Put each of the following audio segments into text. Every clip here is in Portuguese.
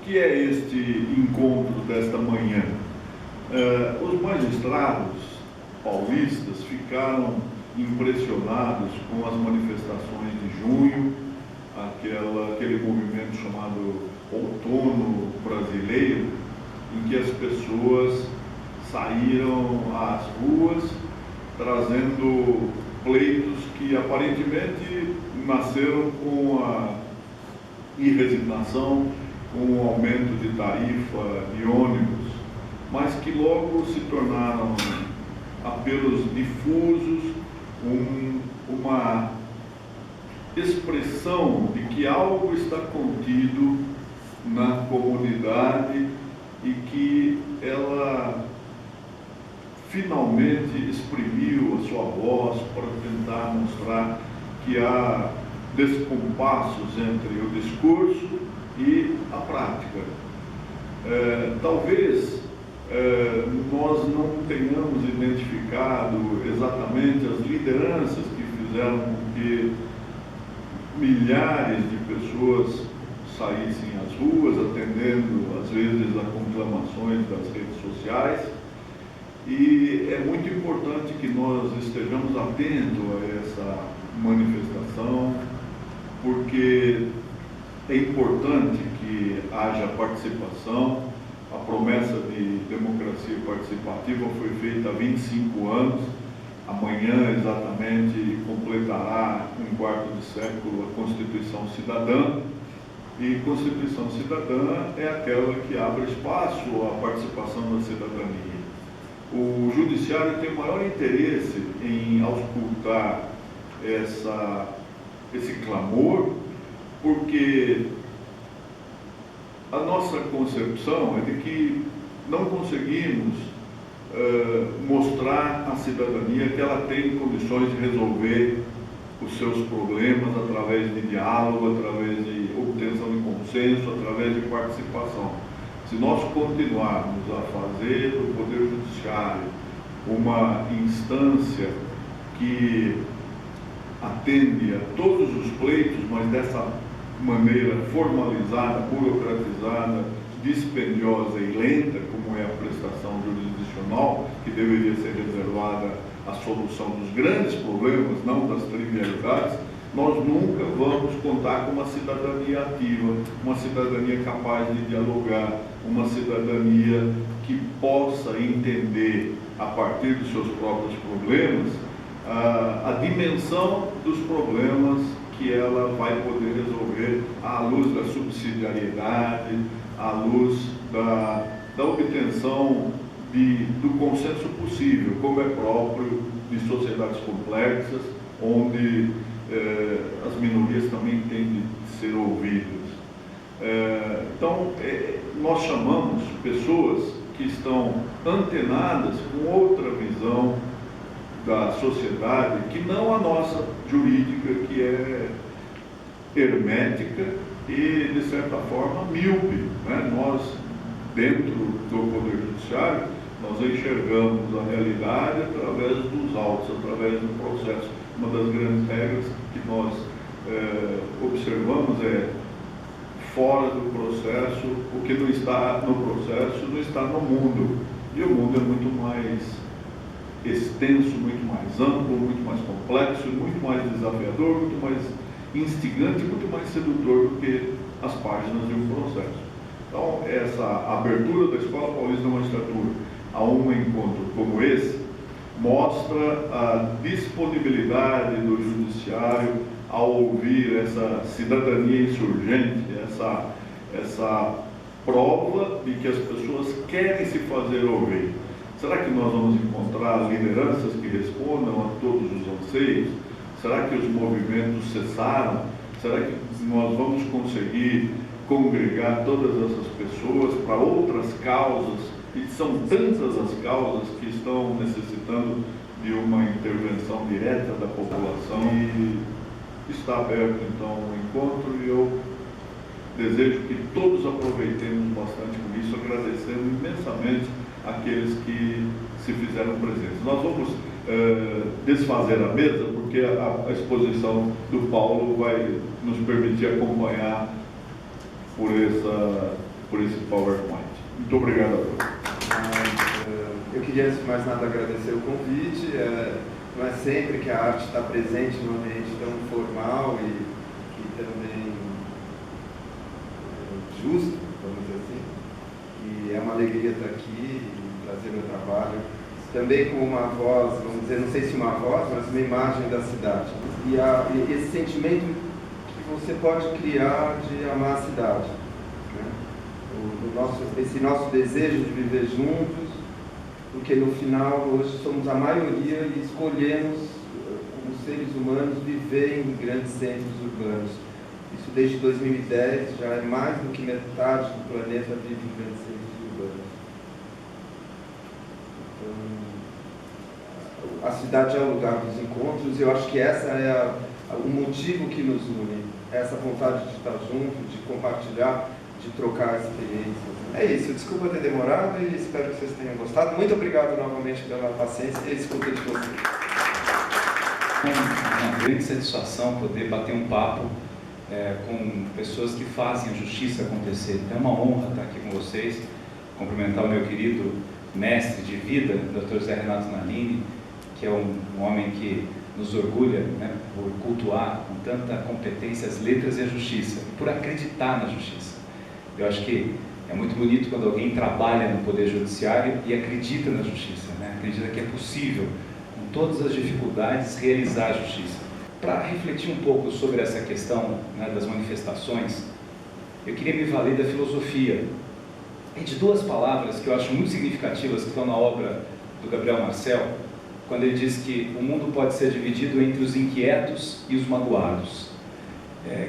que é este encontro desta manhã? Os magistrados paulistas ficaram impressionados com as manifestações de junho, aquele movimento chamado Outono Brasileiro, em que as pessoas saíram às ruas trazendo pleitos que aparentemente nasceram com a irresignação, com o aumento de tarifa de ônibus, mas que logo se tornaram apelos difusos, uma expressão de que algo está contido na comunidade e que ela finalmente exprimiu a sua voz para tentar mostrar que há descompassos entre o discurso e a prática. Talvez nós não tenhamos identificado exatamente as lideranças que fizeram com que milhares de pessoas saíssem às ruas, atendendo às vezes a conclamações das redes sociais. E é muito importante que nós estejamos atentos a essa manifestação, porque é importante que haja participação. A promessa de democracia participativa foi feita há 25 anos. Amanhã, exatamente, completará um quarto de século a Constituição Cidadã. E Constituição Cidadã é aquela que abre espaço à participação da cidadania. O Judiciário tem o maior interesse em auscultar esse clamor, porque a nossa concepção é de que não conseguimos mostrar à cidadania que ela tem condições de resolver os seus problemas através de diálogo, através de obtenção de consenso, através de participação. Se nós continuarmos a fazer do Poder Judiciário uma instância que atende a todos os pleitos, mas dessa maneira formalizada, burocratizada, dispendiosa e lenta, como é a prestação jurisdicional, que deveria ser reservada à solução dos grandes problemas, não das trivialidades, nós nunca vamos contar com uma cidadania ativa, uma cidadania capaz de dialogar, uma cidadania que possa entender, a partir dos seus próprios problemas, a dimensão dos problemas que ela vai poder resolver à luz da subsidiariedade, à luz da obtenção do consenso possível, como é próprio de sociedades complexas, onde as minorias também têm de ser ouvidas. Então, nós chamamos pessoas que estão antenadas com outra visão da sociedade, que não a nossa jurídica, que é hermética e, de certa forma, míope, né? Nós, dentro do Poder Judiciário, nós enxergamos a realidade através dos autos, através do processo. Uma das grandes regras que nós observamos é: fora do processo, o que não está no processo não está no mundo. E o mundo é muito mais extenso, muito mais amplo, muito mais complexo, muito mais desafiador, muito mais instigante, muito mais sedutor do que as páginas de um processo. Então, essa abertura da Escola Paulista da Magistratura a um encontro como esse mostra a disponibilidade do Judiciário a ouvir essa cidadania insurgente, essa prova de que as pessoas querem se fazer ouvir. Será que nós vamos encontrar lideranças que respondam a todos os anseios? Será que os movimentos cessaram? Será que nós vamos conseguir congregar todas essas pessoas para outras causas? E são tantas as causas que estão necessitando de uma intervenção direta da população. E está aberto, então, o encontro, e eu desejo que todos aproveitemos bastante com isso, agradecendo imensamente aqueles que se fizeram presentes. Nós vamos desfazer a mesa, porque a exposição do Paulo vai nos permitir acompanhar por por esse PowerPoint. Muito obrigado a todos. Eu queria, antes de mais nada, agradecer o convite. Não é sempre que a arte está presente num ambiente tão formal e também justo, vamos dizer assim. E é uma alegria estar aqui e trazer meu trabalho. Também com uma voz, vamos dizer, não sei se uma voz, mas uma imagem da cidade. E esse sentimento que você pode criar de amar a cidade. Né? Esse nosso desejo de viver juntos, porque no final hoje somos a maioria e escolhemos, como seres humanos, viver em grandes centros urbanos. Isso desde 2010 já é mais do que metade do planeta vive em grandes centros urbanos. Então, a cidade é o lugar dos encontros e eu acho que essa é o motivo que nos une, essa vontade de estar junto, de compartilhar, de trocar experiências. É isso, desculpa ter demorado e espero que vocês tenham gostado. Muito obrigado novamente pela paciência e a escuta de vocês. É uma grande satisfação poder bater um papo com pessoas que fazem a justiça acontecer. É uma honra estar aqui com vocês, cumprimentar o meu querido mestre de vida, Dr. Zé Renato Nalini, que é um homem que nos orgulha, né, por cultuar com tanta competência as letras e a justiça, e por acreditar na justiça. Eu acho que é muito bonito quando alguém trabalha no Poder Judiciário e acredita na justiça, né? Acredita que é possível, com todas as dificuldades, realizar a justiça. Para refletir um pouco sobre essa questão, né, das manifestações, eu queria me valer da filosofia e de duas palavras que eu acho muito significativas que estão na obra do Gabriel Marcel, quando ele diz que o mundo pode ser dividido entre os inquietos e os magoados.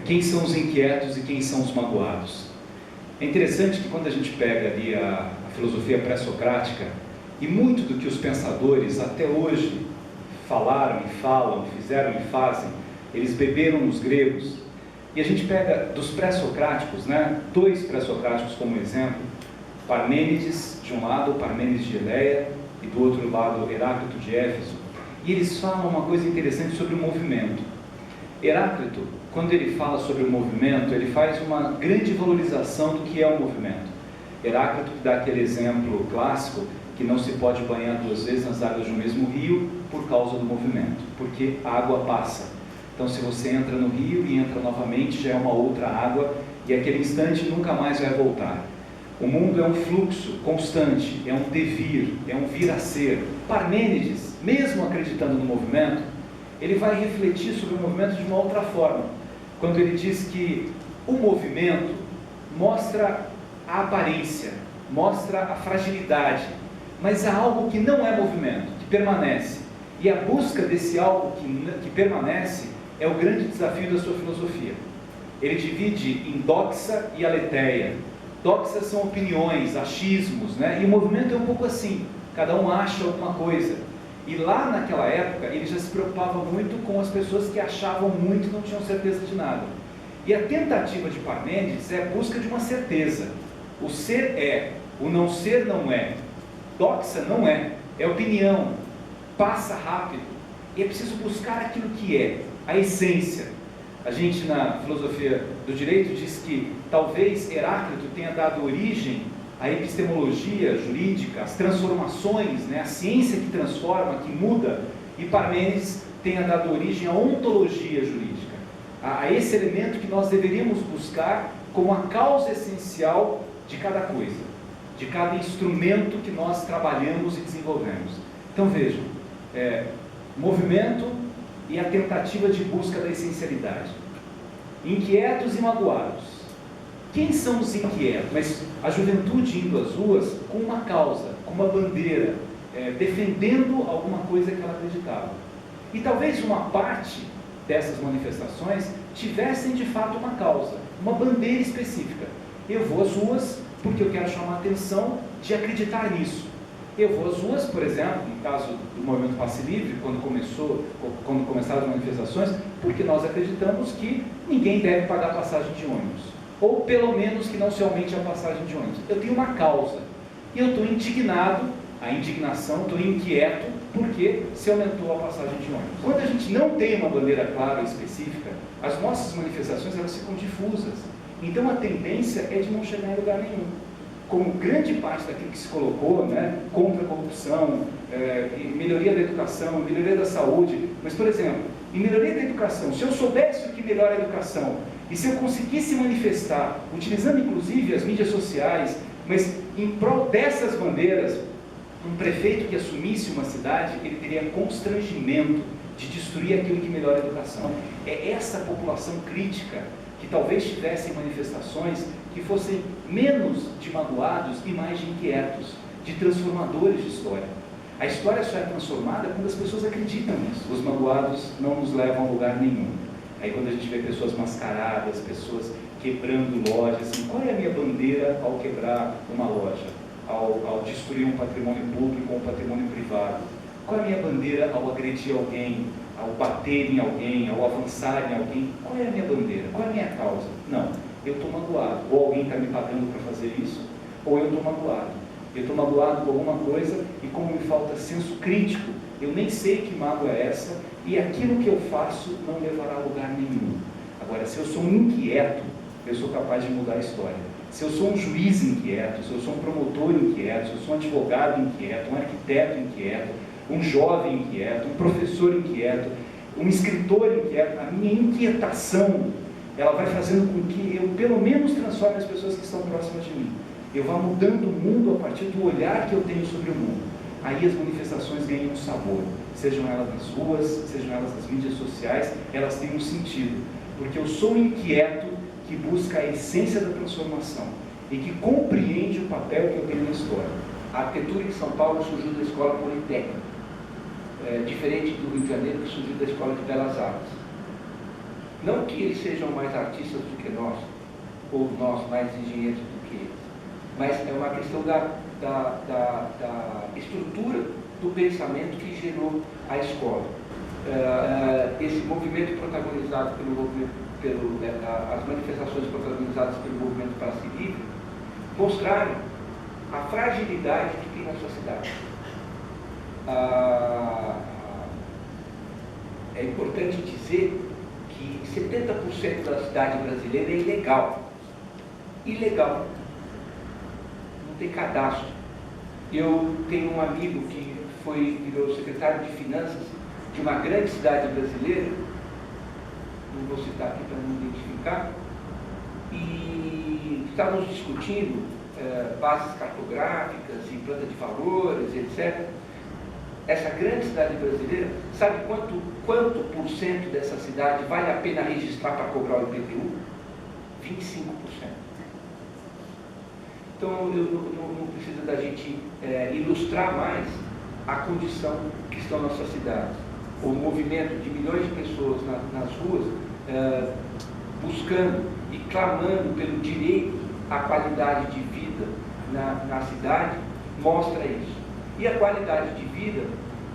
Quem são os inquietos e quem são os magoados? É interessante que quando a gente pega ali a filosofia pré-socrática, e muito do que os pensadores até hoje falaram e falam, fizeram e fazem, eles beberam nos gregos, e a gente pega dos pré-socráticos, né, dois pré-socráticos como exemplo, Parmênides de um lado, Parmênides de Eleia, e do outro lado Heráclito de Éfeso, e eles falam uma coisa interessante sobre o movimento. Heráclito, quando ele fala sobre o movimento, ele faz uma grande valorização do que é o movimento. Heráclito dá aquele exemplo clássico que não se pode banhar duas vezes nas águas de um mesmo rio por causa do movimento, porque a água passa. Então, se você entra no rio e entra novamente, já é uma outra água e aquele instante nunca mais vai voltar. O mundo é um fluxo constante, é um devir, é um vir a ser. Parmênides, mesmo acreditando no movimento, ele vai refletir sobre o movimento de uma outra forma, quando ele diz que o movimento mostra a aparência, mostra a fragilidade, mas há algo que não é movimento, que permanece. E a busca desse algo que permanece é o grande desafio da sua filosofia. Ele divide em doxa e aletheia. Doxas são opiniões, achismos, né? E o movimento é um pouco assim, cada um acha alguma coisa. E lá naquela época, ele já se preocupava muito com as pessoas que achavam muito e não tinham certeza de nada. E a tentativa de Parmênides é a busca de uma certeza. O ser é, o não ser não é. Doxa não é opinião, passa rápido. E é preciso buscar aquilo que é, a essência. A gente, na filosofia do direito, diz que talvez Heráclito tenha dado origem à epistemologia jurídica, às transformações, né, a ciência que transforma, que muda, e Parmênides tenha dado origem à ontologia jurídica, a esse elemento que nós deveríamos buscar como a causa essencial de cada coisa, de cada instrumento que nós trabalhamos e desenvolvemos. Então vejam, movimento e a tentativa de busca da essencialidade. Inquietos e magoados. Quem são os inquietos? Mas a juventude indo às ruas com uma causa, com uma bandeira, defendendo alguma coisa que ela acreditava. E talvez uma parte dessas manifestações tivessem de fato uma causa, uma bandeira específica. Eu vou às ruas porque eu quero chamar a atenção de acreditar nisso. Eu vou às ruas, por exemplo, no caso do movimento Passe Livre, quando começaram as manifestações, porque nós acreditamos que ninguém deve pagar passagem de ônibus. Ou pelo menos que não se aumente a passagem de ônibus. Eu tenho uma causa. E eu estou indignado, a indignação, estou inquieto, porque se aumentou a passagem de ônibus. Quando a gente não tem uma bandeira clara e específica, as nossas manifestações elas ficam difusas. Então a tendência é de não chegar em lugar nenhum. Como grande parte daquilo que se colocou, né, contra a corrupção, melhoria da educação, melhoria da saúde, mas, por exemplo, em melhoria da educação, se eu soubesse o que melhora a educação, e se eu conseguisse manifestar, utilizando inclusive as mídias sociais, mas em prol dessas bandeiras, um prefeito que assumisse uma cidade, ele teria constrangimento de destruir aquilo que melhora a educação. É essa população crítica que talvez tivessem manifestações que fossem menos de magoados e mais de inquietos, de transformadores de história. A história só é transformada quando as pessoas acreditam nisso. Os magoados não nos levam a lugar nenhum. Aí quando a gente vê pessoas mascaradas, pessoas quebrando lojas, assim, qual é a minha bandeira ao quebrar uma loja? Ao destruir um patrimônio público ou um patrimônio privado? Qual é a minha bandeira ao agredir alguém, ao bater em alguém, ao avançar em alguém? Qual é a minha bandeira? Qual é a minha causa? Não, eu estou magoado. Ou alguém está me pagando para fazer isso, ou eu estou magoado. Eu estou magoado com alguma coisa e como me falta senso crítico, eu nem sei que mágoa é essa e aquilo que eu faço não levará a lugar nenhum. Agora, se eu sou um inquieto, eu sou capaz de mudar a história. Se eu sou um juiz inquieto, se eu sou um promotor inquieto, se eu sou um advogado inquieto, um arquiteto inquieto, um jovem inquieto, um professor inquieto, um escritor inquieto, a minha inquietação, ela vai fazendo com que eu, pelo menos, transforme as pessoas que estão próximas de mim. Eu vá mudando o mundo a partir do olhar que eu tenho sobre o mundo. Aí as manifestações ganham um sabor. Sejam elas nas ruas, sejam elas nas mídias sociais, elas têm um sentido. Porque eu sou um inquieto que busca a essência da transformação e que compreende o papel que eu tenho na história. A arquitetura em São Paulo surgiu da Escola Politécnica, diferente do Rio de Janeiro, que surgiu da Escola de Belas Artes. Não que eles sejam mais artistas do que nós, ou nós mais engenheiros do que eles, mas é uma questão da estrutura do pensamento que gerou a escola. Esse movimento protagonizado as manifestações protagonizadas pelo movimento Praça Livre mostraram a fragilidade que tem na sua cidade. É importante dizer que 70% da cidade brasileira é ilegal. Ilegal. Não tem cadastro. Eu tenho um amigo que virou secretário de Finanças de uma grande cidade brasileira, não vou citar aqui para não identificar, e estávamos discutindo bases cartográficas e planta de valores, etc. Essa grande cidade brasileira, sabe quanto por cento dessa cidade vale a pena registrar para cobrar o IPTU? 25%. Então, não precisa da gente ilustrar mais a condição que estão nossas cidades. O movimento de milhões de pessoas nas ruas, buscando e clamando pelo direito à qualidade de vida na cidade, mostra isso. E a qualidade de vida,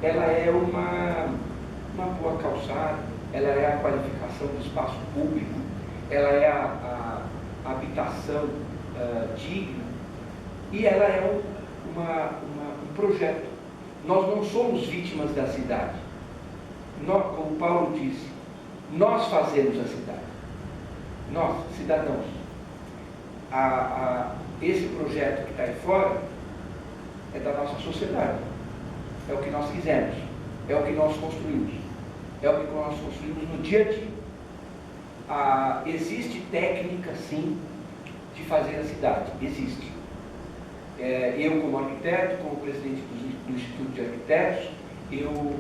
ela é uma boa calçada, ela é a qualificação do espaço público, ela é a habitação digna, e ela é um projeto. Nós não somos vítimas da cidade. Como Paulo disse, nós fazemos a cidade. Nós, cidadãos. Esse projeto que está aí fora é da nossa sociedade. É o que nós fizemos. É o que nós construímos. É o que nós construímos no dia a dia. Existe técnica, sim, de fazer a cidade. Existe. Eu, como arquiteto, como presidente do Instituto de Arquitetos, eu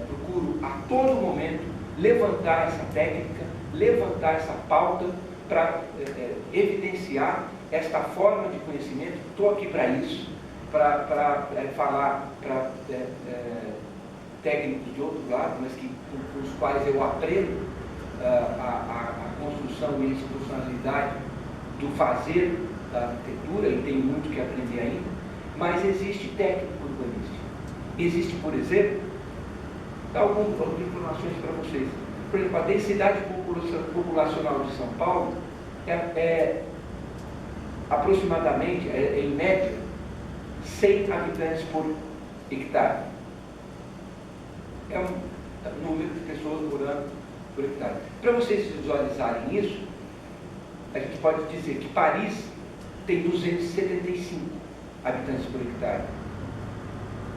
procuro a todo momento levantar essa técnica, levantar essa pauta para evidenciar esta forma de conhecimento. Estou aqui para isso, para falar para técnicos de outro lado, mas com os quais eu aprendo a construção e a institucionalidade do fazer da arquitetura, e tenho muito que aprender ainda, mas existe técnica urbanística. Existe, por exemplo, dar algumas informações para vocês. Por exemplo, a densidade populacional de São Paulo é aproximadamente, em média, 100 habitantes por hectare. É um número de pessoas morando por hectare. Para vocês visualizarem isso, a gente pode dizer que Paris tem 275 habitantes por hectare.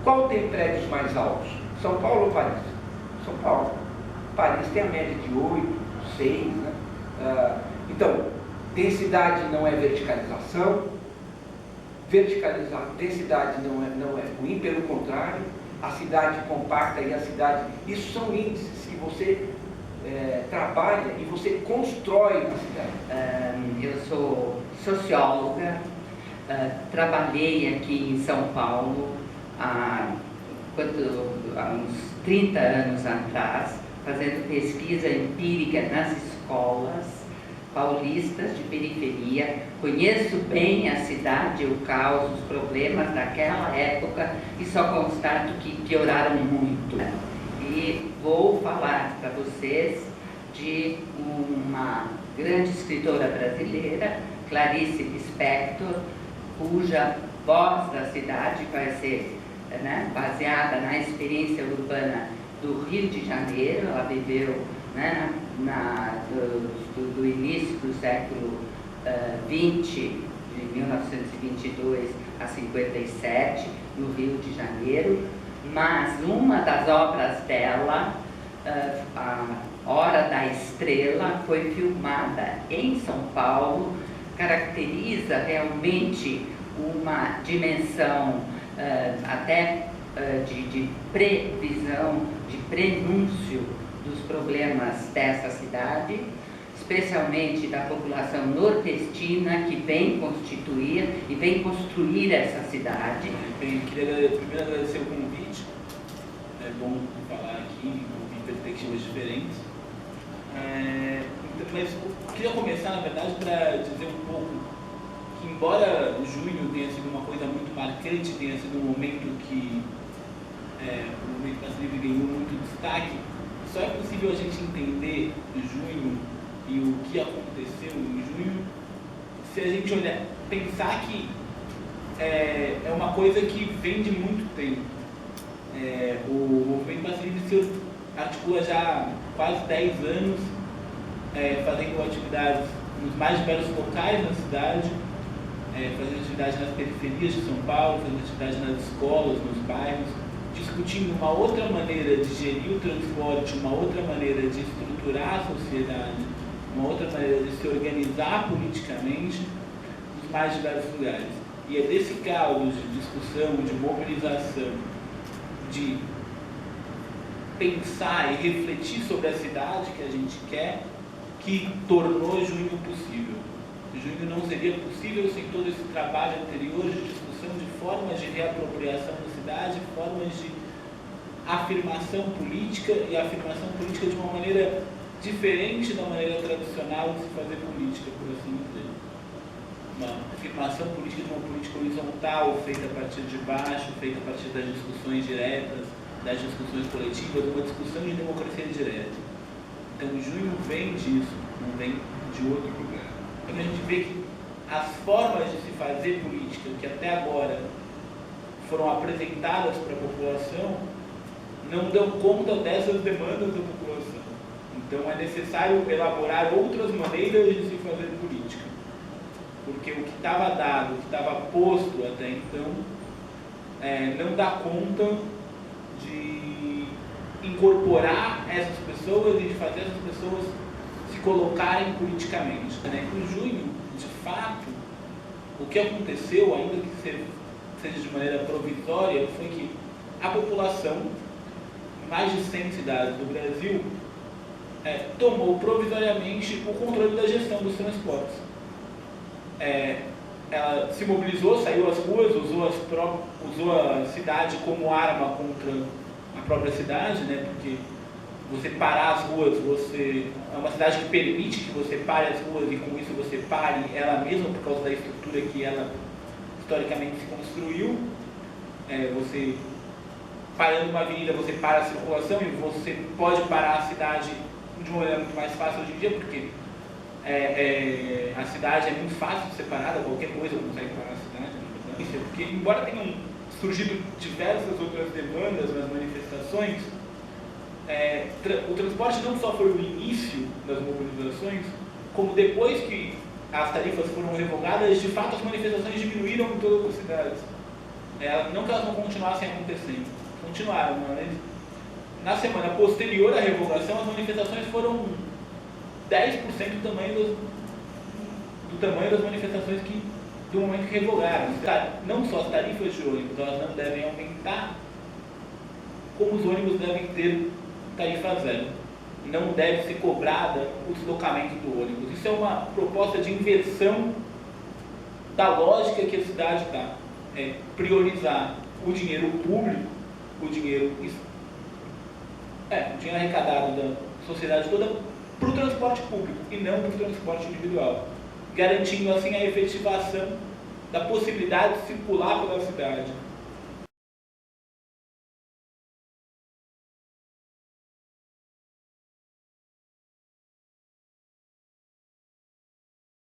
Qual tem prédios mais altos? São Paulo ou Paris? São Paulo. Paris tem a média de 8, 6, né? Então, densidade não é verticalização, densidade não é ruim, pelo contrário, a cidade compacta e a cidade, isso são índices que você trabalha e você constrói na cidade. Eu sou socióloga, trabalhei aqui em São Paulo há uns 30 anos atrás, fazendo pesquisa empírica nas escolas paulistas de periferia. Conheço bem a cidade, o caos, os problemas daquela época e só constato que pioraram muito. E vou falar para vocês de uma grande escritora brasileira, Clarice Lispector, cuja voz da cidade vai ser baseada na experiência urbana do Rio de Janeiro. Ela viveu do início do século XX, de 1922 a 57, no Rio de Janeiro, mas uma das obras dela, A Hora da Estrela, foi filmada em São Paulo, caracteriza realmente uma dimensão até de previsão, de prenúncio dos problemas dessa cidade, especialmente da população nordestina que vem constituir e vem construir essa cidade. Bem, queria primeiro agradecer o convite, é bom falar aqui, ouvir perspectivas diferentes, mas eu queria começar, na verdade, para dizer um pouco que, embora junho tenha sido uma coisa muito marcante, tenha sido um momento que o movimento Passe Livre ganhou muito destaque, só é possível a gente entender junho e o que aconteceu em junho se a gente pensar que é uma coisa que vem de muito tempo. O movimento Passe Livre se articula já há quase 10 anos, fazendo atividades nos mais diversos locais na cidade, fazendo atividades nas periferias de São Paulo, fazendo atividades nas escolas, nos bairros, discutindo uma outra maneira de gerir o transporte, uma outra maneira de estruturar a sociedade, uma outra maneira de se organizar politicamente nos mais diversos lugares. E é desse caos de discussão, de mobilização, de pensar e refletir sobre a cidade que a gente quer, que tornou junho possível. Junho não seria possível sem todo esse trabalho anterior de discussão de formas de reapropriação da cidade, formas de afirmação política, e afirmação política de uma maneira diferente da maneira tradicional de se fazer política, por assim dizer. Uma afirmação política de uma política horizontal, feita a partir de baixo, feita a partir das discussões diretas, das discussões coletivas, uma discussão de democracia direta. Então, junho vem disso, não vem de outro lugar. Quando a gente vê que as formas de se fazer política que até agora foram apresentadas para a população não dão conta dessas demandas da população. Então é necessário elaborar outras maneiras de se fazer política. Porque o que estava dado, o que estava posto até então, não dá conta de incorporar essas pessoas e de fazer essas pessoas se colocarem politicamente. Em junho, de fato, o que aconteceu, ainda que seja de maneira provisória, foi que a população, em mais de 100 cidades do Brasil, tomou provisoriamente o controle da gestão dos transportes. Ela se mobilizou, saiu às ruas, usou a cidade como arma contra a própria cidade, né? Porque você parar as ruas, é uma cidade que permite que você pare as ruas e com isso você pare ela mesma por causa da estrutura que ela historicamente se construiu. Você parando uma avenida, você para a circulação e você pode parar a cidade de uma maneira muito mais fácil hoje em dia, porque a cidade é muito fácil de ser parada, qualquer coisa consegue parar a cidade. Porque, embora tenham surgido diversas outras demandas nas manifestações, o transporte não só foi o início das mobilizações, como depois que as tarifas foram revogadas, de fato as manifestações diminuíram em todas as cidades. Não que elas não continuassem acontecendo, continuaram, mas na semana posterior à revogação as manifestações foram 10% do tamanho das manifestações do momento que revogaram. Não só as tarifas de ônibus, elas não devem aumentar, como os ônibus devem ter tarifa zero. Não deve ser cobrada o deslocamento do ônibus. Isso é uma proposta de inversão da lógica que a cidade está. É priorizar o dinheiro público, o dinheiro arrecadado da sociedade toda para o transporte público e não para o transporte individual, garantindo assim a efetivação da possibilidade de circular pela cidade,